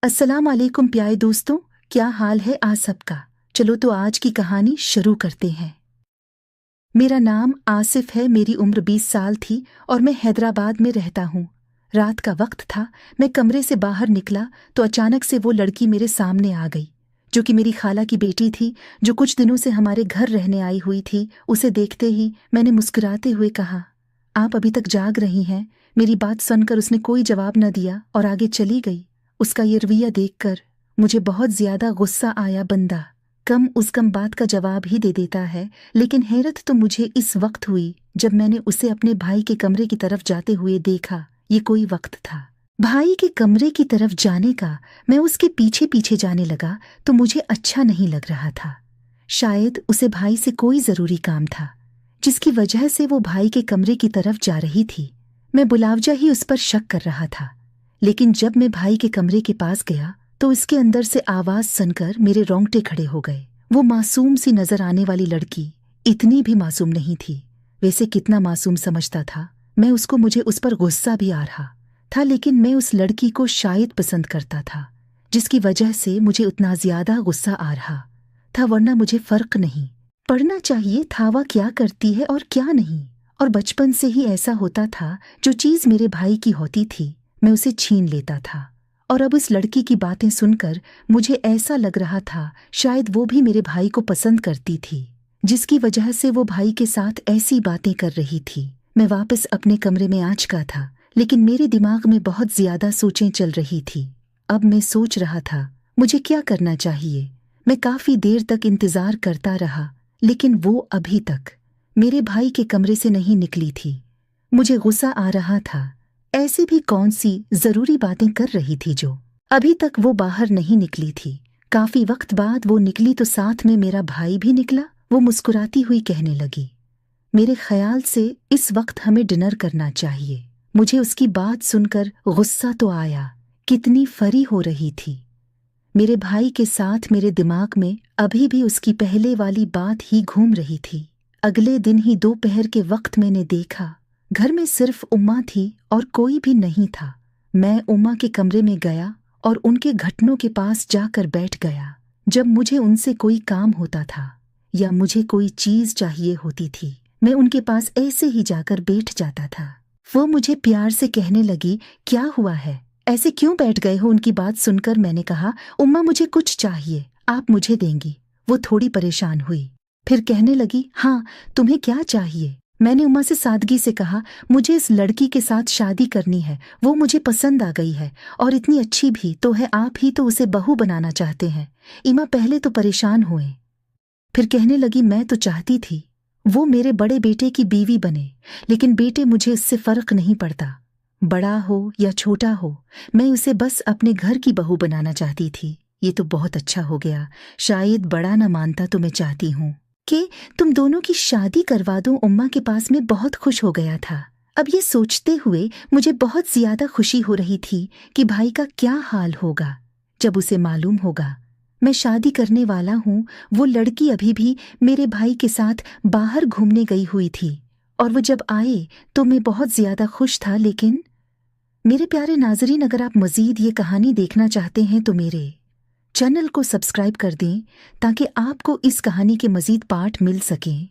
अस्सलाम वालेकुम प्यारे दोस्तों, क्या हाल है आप सबका। चलो तो आज की कहानी शुरू करते हैं। मेरा नाम आसिफ है, मेरी उम्र 20 साल थी और मैं हैदराबाद में रहता हूँ। रात का वक्त था, मैं कमरे से बाहर निकला तो अचानक से वो लड़की मेरे सामने आ गई, जो कि मेरी खाला की बेटी थी, जो कुछ दिनों से हमारे घर रहने आई हुई थी। उसे देखते ही मैंने मुस्कुराते हुए कहा, आप अभी तक जाग रही हैं। मेरी बात सुनकर उसने कोई जवाब न दिया और आगे चली गई। उसका ये रवैया देखकर मुझे बहुत ज्यादा गुस्सा आया। बंदा कम उस कम बात का जवाब ही दे देता है। लेकिन हैरत तो मुझे इस वक्त हुई जब मैंने उसे अपने भाई के कमरे की तरफ जाते हुए देखा। ये कोई वक्त था भाई के कमरे की तरफ जाने का। मैं उसके पीछे पीछे जाने लगा तो मुझे अच्छा नहीं लग रहा था। शायद उसे भाई से कोई जरूरी काम था, जिसकी वजह से वो भाई के कमरे की तरफ जा रही थी। मैं बुलावजा ही उस पर शक कर रहा था। लेकिन जब मैं भाई के कमरे के पास गया तो इसके अंदर से आवाज सुनकर मेरे रोंगटे खड़े हो गए। वो मासूम सी नजर आने वाली लड़की इतनी भी मासूम नहीं थी। वैसे कितना मासूम समझता था मैं उसको, मुझे उस पर गुस्सा भी आ रहा था। लेकिन मैं उस लड़की को शायद पसंद करता था, जिसकी वजह से मुझे उतना ज्यादा गुस्सा आ रहा था। वरना मुझे फर्क नहीं पड़ना चाहिए था वह क्या करती है और क्या नहीं। और बचपन से ही ऐसा होता था, जो चीज मेरे भाई की होती थी मैं उसे छीन लेता था। और अब उस लड़की की बातें सुनकर मुझे ऐसा लग रहा था शायद वो भी मेरे भाई को पसंद करती थी, जिसकी वजह से वो भाई के साथ ऐसी बातें कर रही थी। मैं वापस अपने कमरे में आ चुका था, लेकिन मेरे दिमाग में बहुत ज्यादा सोचें चल रही थी। अब मैं सोच रहा था मुझे क्या करना चाहिए। मैं काफी देर तक इंतजार करता रहा, लेकिन वो अभी तक मेरे भाई के कमरे से नहीं निकली थी। मुझे गुस्सा आ रहा था, ऐसी भी कौन सी जरूरी बातें कर रही थी जो अभी तक वो बाहर नहीं निकली थी। काफी वक्त बाद वो निकली तो साथ में मेरा भाई भी निकला। वो मुस्कुराती हुई कहने लगी, मेरे ख्याल से इस वक्त हमें डिनर करना चाहिए। मुझे उसकी बात सुनकर गुस्सा तो आया, कितनी फरी हो रही थी। मेरे भाई के साथ मेरे दिमाग में अभी भी उसकी पहले वाली बात ही घूम रही थी। अगले दिन ही दोपहर के वक्त मैंने देखा घर में सिर्फ उम्मा थी और कोई भी नहीं था। मैं उम्मा के कमरे में गया और उनके घुटनों के पास जाकर बैठ गया। जब मुझे उनसे कोई काम होता था या मुझे कोई चीज चाहिए होती थी, मैं उनके पास ऐसे ही जाकर बैठ जाता था। वो मुझे प्यार से कहने लगी, क्या हुआ है, ऐसे क्यों बैठ गए हो। उनकी बात सुनकर मैंने कहा, उम्मा मुझे कुछ चाहिए, आप मुझे देंगी। वो थोड़ी परेशान हुई, फिर कहने लगी, हाँ तुम्हें क्या चाहिए। मैंने उम्मा से सादगी से कहा, मुझे इस लड़की के साथ शादी करनी है, वो मुझे पसंद आ गई है और इतनी अच्छी भी तो है, आप ही तो उसे बहू बनाना चाहते हैं। इमा पहले तो परेशान हुए, फिर कहने लगी, मैं तो चाहती थी वो मेरे बड़े बेटे की बीवी बने, लेकिन बेटे मुझे इससे फर्क नहीं पड़ता, बड़ा हो या छोटा हो, मैं उसे बस अपने घर की बहू बनाना चाहती थी। ये तो बहुत अच्छा हो गया, शायद बड़ा न मानता तो मैं चाहती हूँ कि तुम दोनों की शादी करवा दो। उम्मा के पास में बहुत खुश हो गया था। अब ये सोचते हुए मुझे बहुत ज्यादा खुशी हो रही थी कि भाई का क्या हाल होगा जब उसे मालूम होगा मैं शादी करने वाला हूँ। वो लड़की अभी भी मेरे भाई के साथ बाहर घूमने गई हुई थी और वो जब आए तो मैं बहुत ज्यादा खुश था। लेकिन मेरे प्यारे नाजरीन, अगर आप मजीद ये कहानी देखना चाहते हैं तो मेरे चैनल को सब्सक्राइब कर दें, ताकि आपको इस कहानी के मजीद पार्ट मिल सकें।